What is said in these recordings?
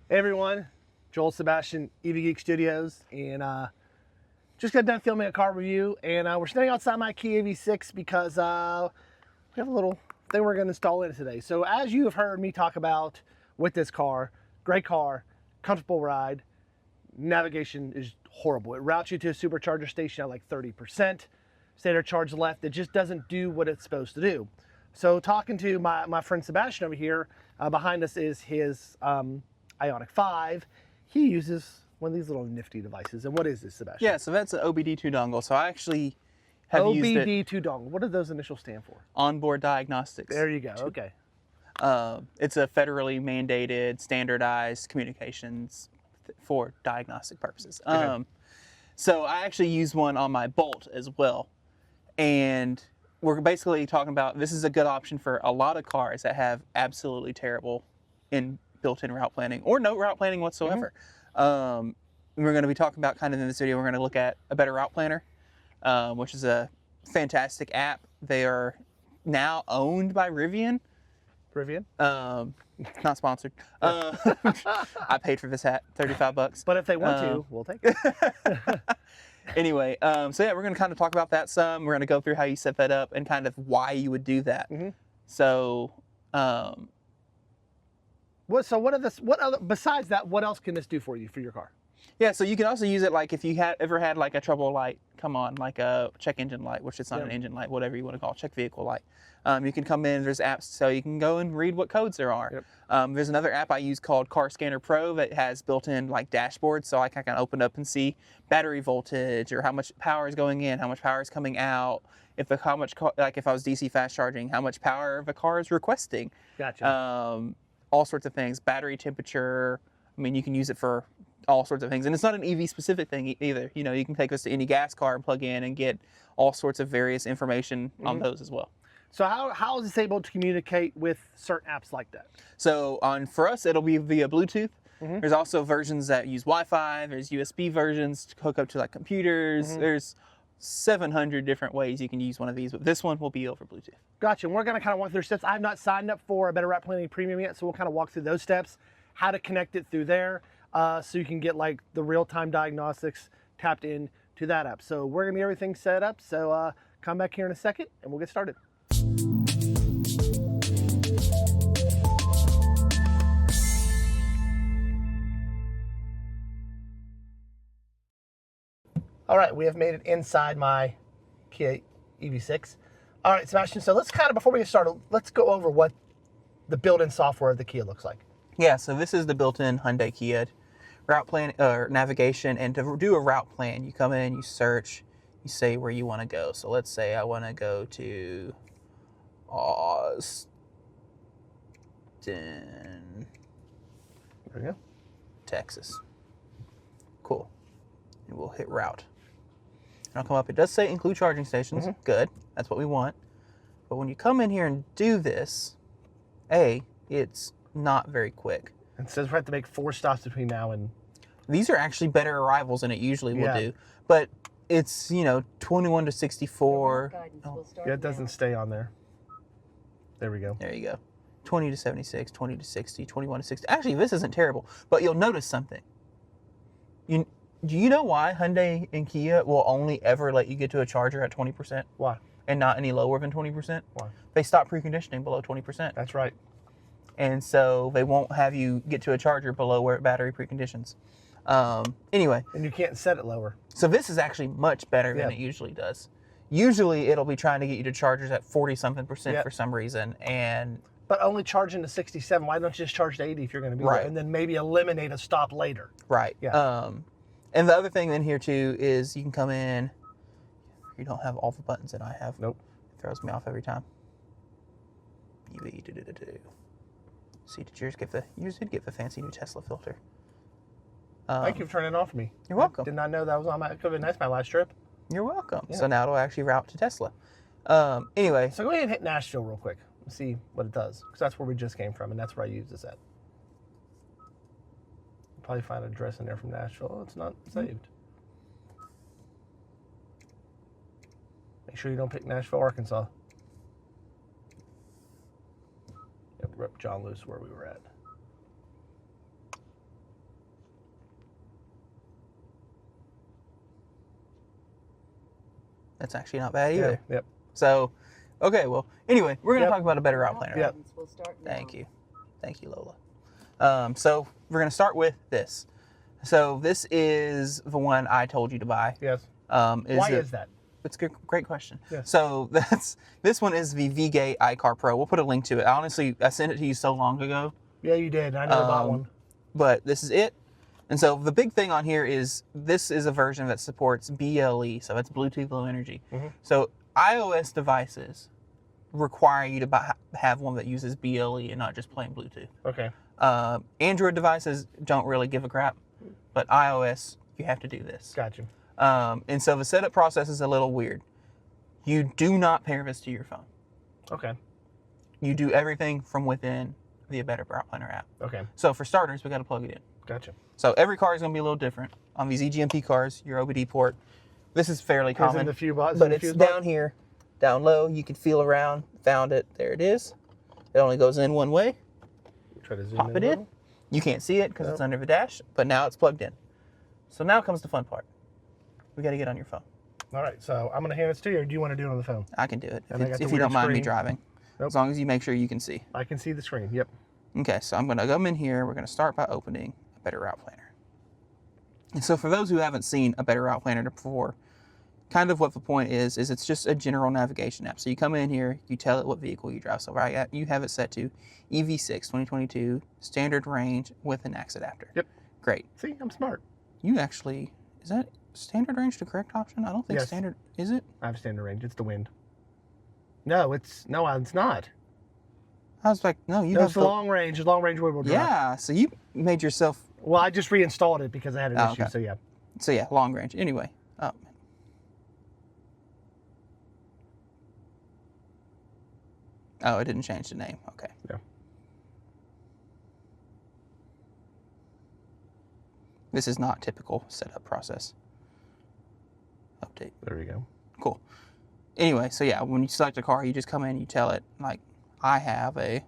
Hey everyone, Joel, Sebastian, EV Geek Studios, and just got done filming a car review, and we're standing outside my Kia EV6 because we have a little thing we're going to install in it today. So as you have heard me talk about with this car, great car, comfortable ride, navigation is horrible. It routes you to a supercharger station at like 30%, state or charge left. It just doesn't do what it's supposed to do. So talking to my friend Sebastian over here, behind us is his Ioniq 5. He uses one of these little nifty devices. And what is this, Sebastian? Yeah, so that's an OBD2 dongle. So I actually have used it. OBD2 dongle. What do those initials stand for? Onboard diagnostics. There you go. Okay. It's a federally mandated, standardized communications for diagnostic purposes. Okay. So I actually use one on my Bolt as well. And we're basically talking about this is a good option for a lot of cars that have absolutely terrible built-in route planning or no route planning whatsoever. Mm-hmm. We're going to be talking about kind of in this video, we're going to look at a better route planner, which is a fantastic app. They are now owned by Rivian. Rivian? Not sponsored. I paid for this hat, $35. But if they want to, we'll take it. Anyway, so yeah, we're going to kind of talk about that some. We're going to go through how you set that up and kind of why you would do that. Mm-hmm. So, what other, besides that, what else can this do for you for your car? Yeah, so you can also use it like if you ever had like a trouble light come on, like a check engine light, which is not an engine light, whatever you want to call it, check vehicle light. You can come in, there's apps so you can go and read what codes there are. Yep. There's another app I use called Car Scanner Pro that has built-in like dashboards, so I can kind of open up and see battery voltage or how much power is going in, how much power is coming out, like if I was DC fast charging, how much power the car is requesting. Gotcha. All sorts of things, battery temperature. I mean, you can use it for all sorts of things, and it's not an EV specific thing either. You know, you can take this to any gas car and plug in and get all sorts of various information on those as well. So how is this able to communicate with certain apps like that? So for us, it'll be via Bluetooth. Mm-hmm. There's also versions that use Wi-Fi. There's USB versions to hook up to like computers. Mm-hmm. There's 700 different ways you can use one of these, but this one will be over Bluetooth. Gotcha. And we're going to kind of walk through steps. I've not signed up for a Better Route Planning Premium yet, so we'll kind of walk through those steps, how to connect it through there, so you can get like the real-time diagnostics tapped in to that app. So we're going to get everything set up. So come back here in a second, and we'll get started. All right, we have made it inside my Kia EV6. All right, Sebastian, so let's kind of, before we get started, let's go over what the built-in software of the Kia looks like. Yeah, so this is the built-in Hyundai Kia route plan or navigation, and to do a route plan, you come in, you search, you say where you want to go. So let's say I want to go to Austin. There we go. Texas. Cool. And we'll hit route. And I'll come up. It does say include charging stations. Mm-hmm. Good. That's what we want. But when you come in here and do this, it's not very quick. It says we have to make 4 stops between now and... These are actually better arrivals than it usually will do. But it's, 21 to 64. Yeah, it doesn't stay on there. There we go. There you go. 20 to 76, 20 to 60, 21 to 60. Actually, this isn't terrible. But you'll notice something. Do you know why Hyundai and Kia will only ever let you get to a charger at 20%? Why? And not any lower than 20%? Why? They stop preconditioning below 20%. That's right. And so they won't have you get to a charger below where battery preconditions. Anyway. And you can't set it lower. So this is actually much better than it usually does. Usually it'll be trying to get you to chargers at 40-something% for some reason. But only charging to 67. Why don't you just charge to 80 if you're going to be there? And then maybe eliminate a stop later. Right. Yeah. And the other thing in here too is you can come in. You don't have all the buttons that I have. Nope. It throws me off every time. See, did yours did get the fancy new Tesla filter. Thank you for turning it on for me. You're welcome. I did not know that was on my, it could have been nice my last trip. You're welcome. Yeah. So now it'll actually route to Tesla. Anyway. So go ahead and hit Nashville real quick and see what it does. Because that's where we just came from and that's where I used this at. You'll probably find an address in there from Nashville. Oh, it's not saved. Make sure you don't pick Nashville, Arkansas. Yep, John Lewis where we were at. That's actually not bad either. Yep. So, okay, well, anyway, we're going to talk about a better route planner. Yep. We'll start now. Thank you. Thank you, Lola. So we're going to start with this. So this is the one I told you to buy. Yes. Why is that? It's a great question. Yes. So this one is the V-Gate iCar Pro. We'll put a link to it. Honestly, I sent it to you so long ago. Yeah, you did. I never bought one. But this is it. And so the big thing on here is this is a version that supports BLE, so that's Bluetooth Low Energy. Mm-hmm. So iOS devices require you to have one that uses BLE and not just plain Bluetooth. Okay. Android devices don't really give a crap, but iOS, you have to do this. Gotcha. And so the setup process is a little weird. You do not pair this to your phone. Okay. You do everything from within the Better Route Planner app. Okay. So for starters, we got to plug it in. Gotcha. So every car is going to be a little different. On these EGMP cars, your OBD port, this is fairly common. But it's down here, down low. You can feel around. Found it. There it is. It only goes in one way. Try to zoom Pop it in. You can't see it because it's under the dash, but now it's plugged in. So now comes the fun part. We got to get on your phone. All right. So I'm going to hand this to you, or do you want to do it on the phone? I can do it And I got the if you don't weird mind me screen. driving. Nope. As long as you make sure you can see. I can see the screen. Yep. Okay, so I'm going to come in here. We're going to start by opening a Better Route Planner. And so for those who haven't seen a Better Route Planner before, kind of what the point is it's just a general navigation app. So you come in here, you tell it what vehicle you drive. So right, you have it set to EV6 2022 standard range with a NACS adapter. Yep. Great. See, I'm smart. You actually, is that standard range the correct option? I don't think Yes. standard, is it? I have standard range. It's the wind. No, it's not. I was like, no, you No, have it's the long range. It's long range rear wheel drive. Yeah, so you made yourself, Well, I just reinstalled it because I had an issue. okay. So yeah. so yeah, long range. Anyway, oh, man. Oh, it didn't change the name. Okay. Yeah. This is not typical setup process. Update. There we go. Cool. Anyway, so yeah, when you select a car, you just come in, you tell it, like, I have a,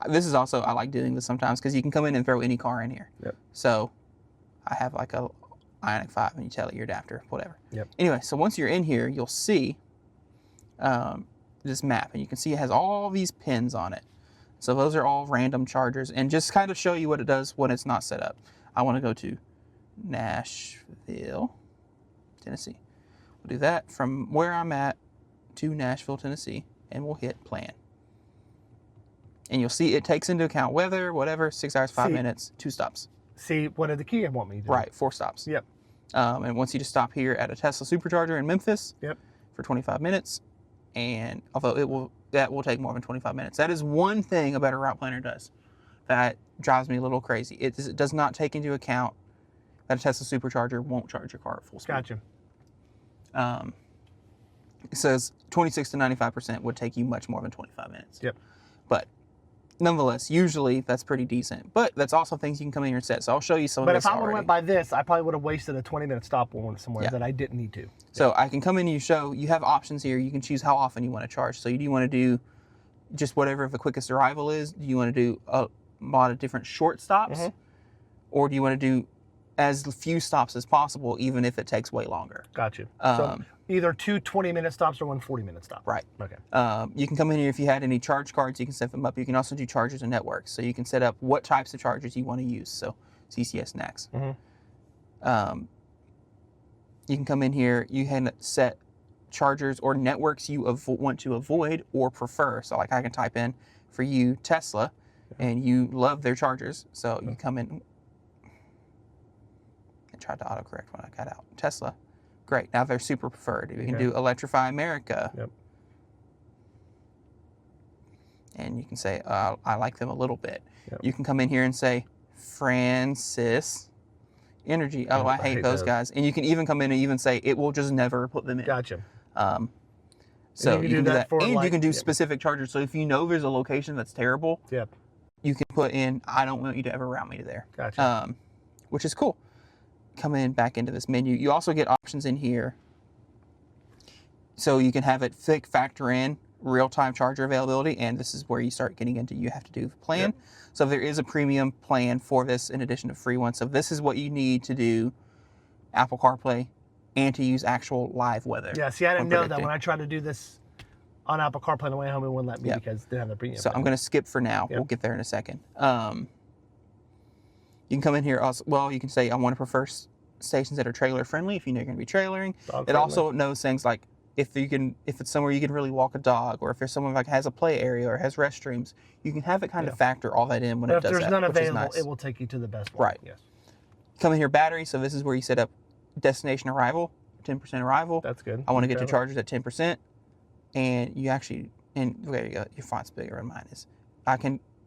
this is also, I like doing this sometimes because you can come in and throw any car in here. Yep. So I have like a Ioniq 5 and you tell it your adapter, whatever. Yep. Anyway, so once you're in here, you'll see this map and you can see it has all these pins on it. So those are all random chargers and just kind of show you what it does when it's not set up. I want to go to Nashville, Tennessee. We'll do that from where I'm at to Nashville, Tennessee, and we'll hit plan. And you'll see it takes into account weather, whatever, 6 hours, 5 minutes, 2 stops. See, what did the Kia want me to do? Right, 4 stops. Yep. And once you just stop here at a Tesla supercharger in Memphis Yep. for 25 minutes, and although that will take more than 25 minutes. That is one thing a Better Route Planner does that drives me a little crazy. It does not take into account that a Tesla supercharger won't charge your car at full speed. Gotcha. It says 26 to 95% would take you much more than 25 minutes. Yep. But nonetheless, usually that's pretty decent. But that's also things you can come in here and set. So I'll show you some But of this if I would have already. went by this, I probably would have wasted a 20-minute stop somewhere Yeah. that I didn't need to. So I can come in and you have options here. You can choose how often you want to charge. So do you want to do just whatever the quickest arrival is? Do you want to do a lot of different short stops? Mhm. Or do you want to do as few stops as possible, even if it takes way longer? Gotcha. So either 2 20-minute stops or 1 40-minute stop. Right. Okay. You can come in here if you had any charge cards, you can set them up. You can also do chargers and networks. So you can set up what types of chargers you want to use. So CCS NACS. Mhm. You can come in here, you can set chargers or networks you want to avoid or prefer. So like I can type in for you Tesla and you love their chargers. So you come in, I tried to autocorrect when I got out. Tesla. Great. Now they're super preferred. You can do Electrify America. Yep. And you can say, I like them a little bit. Yep. You can come in here and say, Francis Energy. Oh, I hate those guys. And you can even come in and even say, it will just never put them in. Gotcha. So you can do that. for, And like, you can do specific chargers. So if you know there's a location that's terrible, Yep. you can put in, I don't want you to ever route me to there. Gotcha. Which is cool. Come in back into this menu. You also get options in here. So you can have it factor in real-time charger availability, and this is where you start getting into you have to do the plan. Yep. So there is a premium plan for this in addition to free one. So this is what you need to do Apple CarPlay, and to use actual live weather. Yeah, see, I didn't know that predicting. when I tried to do this on Apple CarPlay on the way home, it wouldn't let me because it didn't have the premium. So I'm going to skip for now. We'll get there in a second. You can come in here also. Well, you can say I want to prefer stations that are trailer friendly if you know you're going to be trailering. It also knows things like if it's somewhere you can really walk a dog, or if there's someone like has a play area or has restrooms, you can have it kind of factor all that in when it does that. If there's none available, it will take you to the best one. Right. Yes. Come in here, battery. So this is where you set up destination arrival, 10% arrival. That's good. I want to get your chargers at 10%, and you actually, and there you go, your font's bigger than mine is.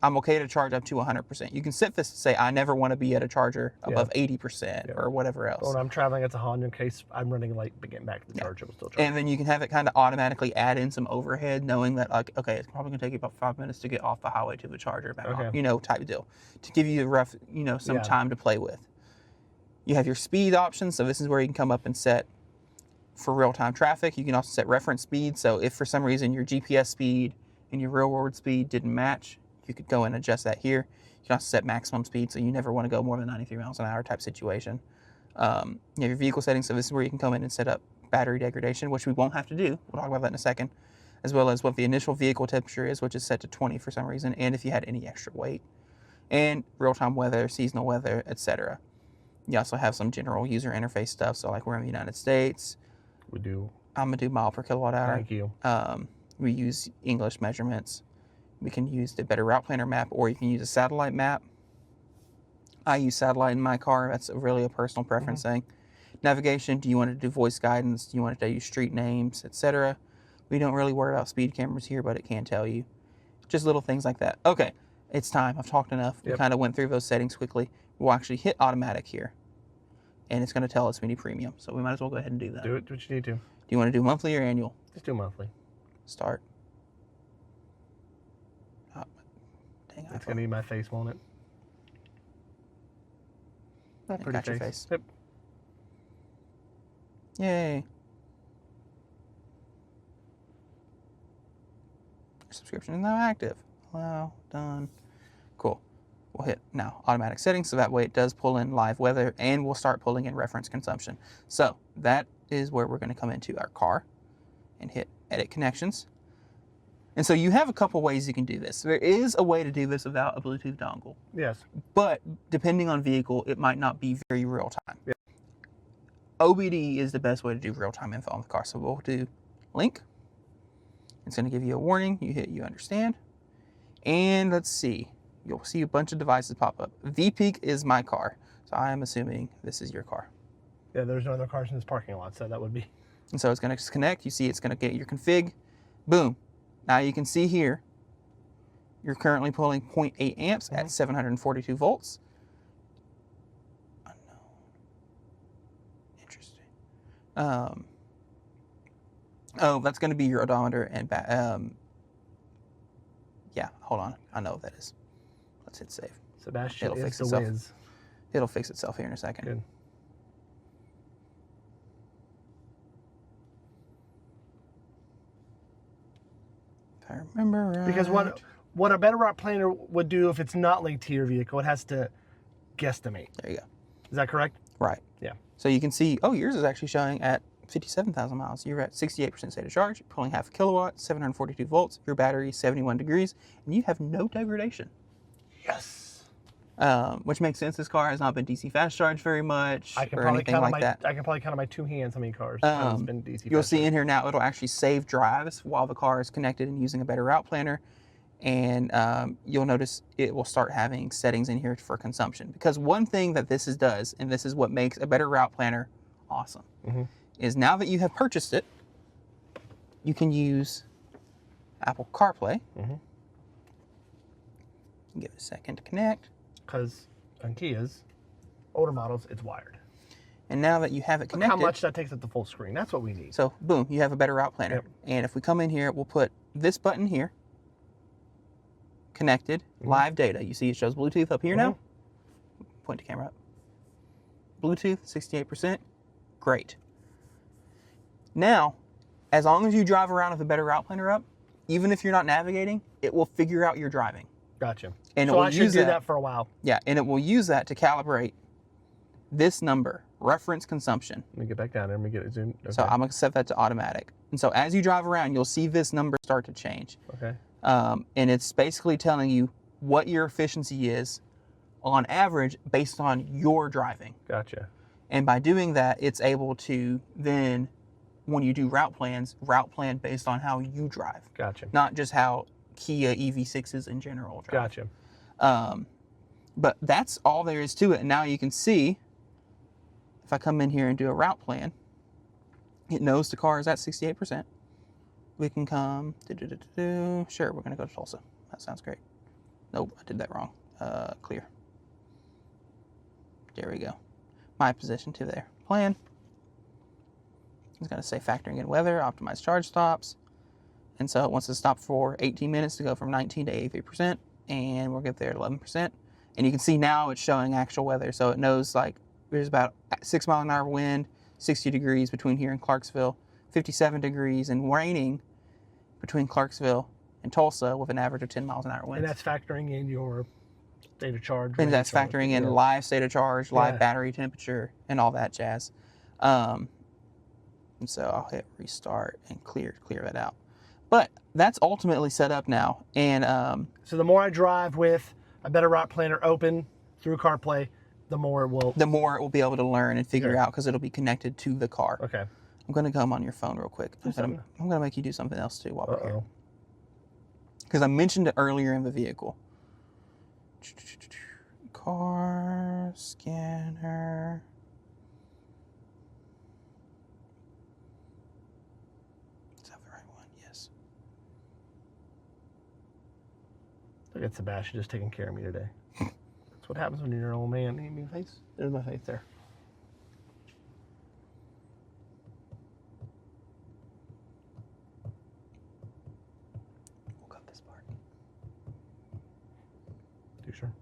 I'm okay to charge up to 100%. You can set this to say I never want to be at a charger above 80% or whatever else. When I'm traveling, it's a Honda in case I'm running late, but getting back to the charger, will still charge. And then you can have it kind of automatically add in some overhead, knowing that like, okay, it's probably gonna take you about 5 minutes to get off the highway to the charger, back on, you know, type of deal, to give you a rough, you know, some time to play with. You have your speed options, so this is where you can come up and set for real-time traffic. You can also set reference speed, so if for some reason your GPS speed and your real-world speed didn't match, you could go and adjust that here. You can also set maximum speed, so you never want to go more than 93 miles an hour type situation. You have your vehicle settings, so this is where you can come in and set up battery degradation, which we won't have to do. We'll talk about that in a second, as well as what the initial vehicle temperature is, which is set to 20 for some reason, and if you had any extra weight, and real-time weather, seasonal weather, etc. You also have some general user interface stuff, so like we're in the United States. I'm gonna do mile per kilowatt hour. Thank you. We use English measurements. We can use the Better Route Planner map, or you can use a satellite map. I use satellite in my car. That's really a personal preference thing. Navigation, do you want to do voice guidance? Do you want to use street names, etc.? We don't really worry about speed cameras here, but it can tell you. Just little things like that. Okay, it's time. I've talked enough. We kind of went through those settings quickly. We'll actually hit automatic here, and it's going to tell us we need premium. So we might as well go ahead and do that. Do it. Do what you need to. Do you want to do monthly or annual? Just do monthly. Start. Oh, dang, it's going to be my face, won't it? Pretty got your face. Yep. Yay. Your subscription is now active. Wow, done. Cool. We'll hit now automatic settings, so that way it does pull in live weather, and we'll start pulling in reference consumption. So that is where we're going to come into our car and hit edit connections. And so you have a couple ways you can do this. There is a way to do this without a Bluetooth dongle. Yes. But depending on vehicle, it might not be very real time. Yeah. OBD is the best way to do real time info on the car. So we'll do link. It's going to give you a warning. You hit you understand. And let's see. You'll see a bunch of devices pop up. VPeak is my car. So I am assuming this is your car. Yeah, there's no other cars in this parking lot, so that would be. And so it's going to connect. You see it's going to get your config. Boom. Now you can see here, you're currently pulling 0.8 amps at 742 volts. Unknown. Interesting. Oh, that's going to be your odometer and yeah, hold on. I know what that is. Let's hit save. Sebastian It'll fix the itself. whiz. It'll fix itself here in a second. Good. If I remember right. Because what a Better Route Planner would do if it's not linked to your vehicle, it has to guesstimate. There you go. Is that correct? Right. Yeah. So you can see, oh, yours is actually showing at 57,000 miles. You're at 68% state of charge, you're pulling half a kilowatt, 742 volts, your battery is 71 degrees, and you have no degradation. Yes. Which makes sense. This car has not been DC fast charged very much or anything like that. I can probably count on my two hands how many cars have been DC You'll fast see charged. in here now, it'll actually save drives while the car is connected and using a Better Route Planner. And you'll notice it will start having settings in here for consumption. Because one thing that this does, and this is what makes a Better Route Planner awesome, is now that you have purchased it, you can use Apple CarPlay. Give it a second to connect. Because on Kias, older models, it's wired. And now that you have it connected, look how much that takes up the full screen. That's what we need. So boom, you have a Better Route Planner. And if we come in here, we'll put this button here, connected, live data. You see it shows Bluetooth up here now. Point the camera up. Bluetooth, 68%. Great. Now, as long as you drive around with a Better Route Planner up, even if you're not navigating, it will figure out your driving. Gotcha. And so I should do that for a while. Yeah, and it will use that to calibrate this number, reference consumption. Let me get back down there. Let me get it zoomed. Okay. So I'm going to set that to automatic. And so as you drive around, you'll see this number start to change. Okay. And it's basically telling you what your efficiency is on average based on your driving. Gotcha. And by doing that, it's able to then, when you do route plans, route plan based on how you drive. Gotcha. Not just how Kia EV6s in general drive. Gotcha. But that's all there is to it. And now you can see, if I come in here and do a route plan, it knows the car is at 68%. We can come, sure, we're going to go to Tulsa. That sounds great. Nope, I did that wrong. Clear. There we go. My position to there. Plan. It's going to say factoring in weather, optimize charge stops. And so it wants to stop for 18 minutes to go from 19 to 83%. And we'll get there at 11%. And you can see now it's showing actual weather. So it knows like there's about 6 mile an hour wind, 60 degrees between here and Clarksville, 57 degrees and raining between Clarksville and Tulsa with an average of 10 miles an hour winds. And that's factoring in your state of charge. And that's factoring in live state of charge, live battery temperature, and all that jazz. And so I'll hit restart and clear that out. But that's ultimately set up now. And so the more I drive with a better route planner open through CarPlay, the more it will be able to learn and figure out, because it'll be connected to the car. Okay. I'm going to come on your phone real quick. I'm going to make you do something else too while we're here. Because I mentioned it earlier in the vehicle. Car scanner. Is that the right one? Yes. Look at Sebastian just taking care of me today. That's what happens when you're an old man. You mean face? There's my face there. We'll cut this part. You sure?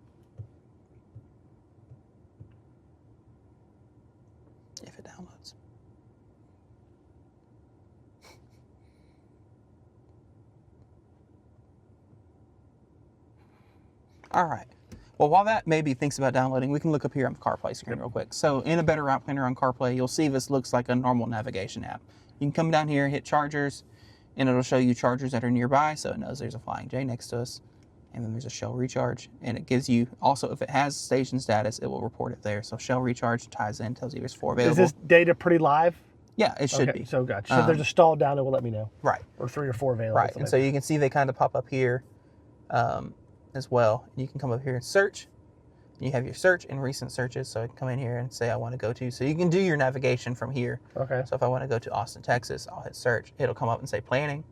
If it downloads. All right. Well, while that maybe thinks about downloading, we can look up here on the CarPlay screen real quick. So in a better route planner on CarPlay, you'll see this looks like a normal navigation app. You can come down here, hit chargers, and it'll show you chargers that are nearby. So it knows there's a Flying J next to us. And then there's a Shell Recharge. And it gives you, also, if it has station status, it will report it there. So Shell Recharge ties in, tells you there's 4 available. Is this data pretty live? Yeah, it should be. So gotcha. So if there's a stall down, it will let me know. Right. Or 3 or 4 available. Right. And so you can see they kind of pop up here as well. You can come up here and search. You have your search and recent searches. So I can come in here and say I want to go to. So you can do your navigation from here. Okay. So if I want to go to Austin, Texas, I'll hit search. It'll come up and say planning.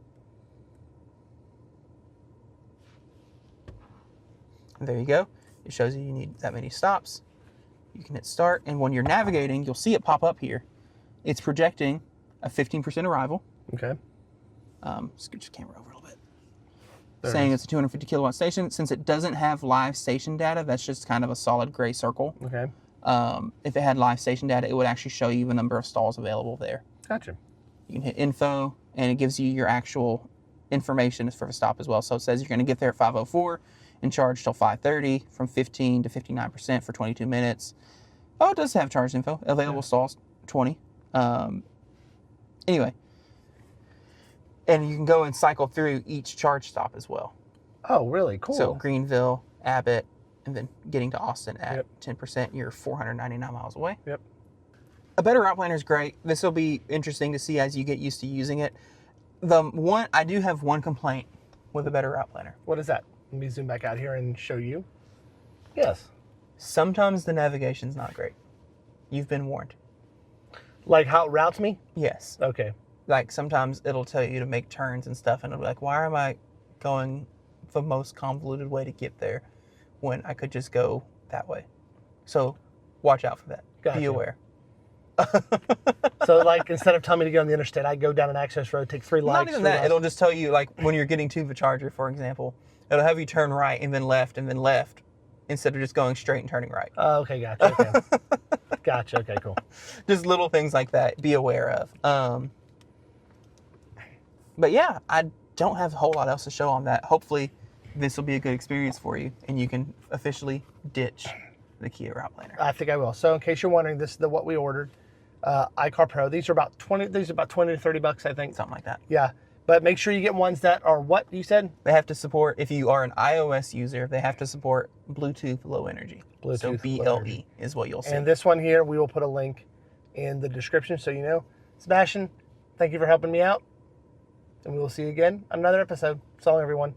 And there you go. It shows you need that many stops. You can hit start. And when you're navigating, you'll see it pop up here. It's projecting a 15% arrival. Okay. Scoot your camera over a little bit. Saying it's a 250 kilowatt station. Since it doesn't have live station data, that's just kind of a solid gray circle. Okay. If it had live station data, it would actually show you the number of stalls available there. Gotcha. You can hit info, and it gives you your actual information for the stop as well. So it says you're going to get there at 5:04 and charge till 5:30 from 15 to 59% for 22 minutes. Oh, it does have charge info. Available stalls, 20. Anyway. And you can go and cycle through each charge stop as well. Oh, really? Cool. So Greenville, Abbott, and then getting to Austin at 10%, you're 499 miles away. Yep. A better route planner is great. This will be interesting to see as you get used to using it. I do have one complaint with a better route planner. What is that? Let me zoom back out here and show you. Yes. Sometimes the navigation's not great. You've been warned. Like how it routes me? Yes. Okay. Like sometimes it'll tell you to make turns and stuff, and it'll be like, why am I going the most convoluted way to get there when I could just go that way? So watch out for that. Gotcha. Be aware. So like instead of telling me to go on the interstate, I go down an access road, take 3 lights. Not even that. It'll just tell you, like when you're getting to the charger, for example, it'll have you turn right and then left instead of just going straight and turning right. Oh, okay, gotcha. Okay. Gotcha. Okay, cool. Just little things like that. Be aware of. But yeah, I don't have a whole lot else to show on that. Hopefully, this will be a good experience for you, and you can officially ditch the Kia Route Planner. I think I will. So in case you're wondering, this is what we ordered. iCar Pro. These are about 20 to 30 bucks, I think. Something like that. Yeah. But make sure you get ones that are what you said? They have to support, if you are an iOS user, they have to support Bluetooth Low Energy. Bluetooth so BLE is what you'll see. And this one here, we will put a link in the description so you know. Sebastian, thank you for helping me out. And we will see you again on another episode. So long, everyone.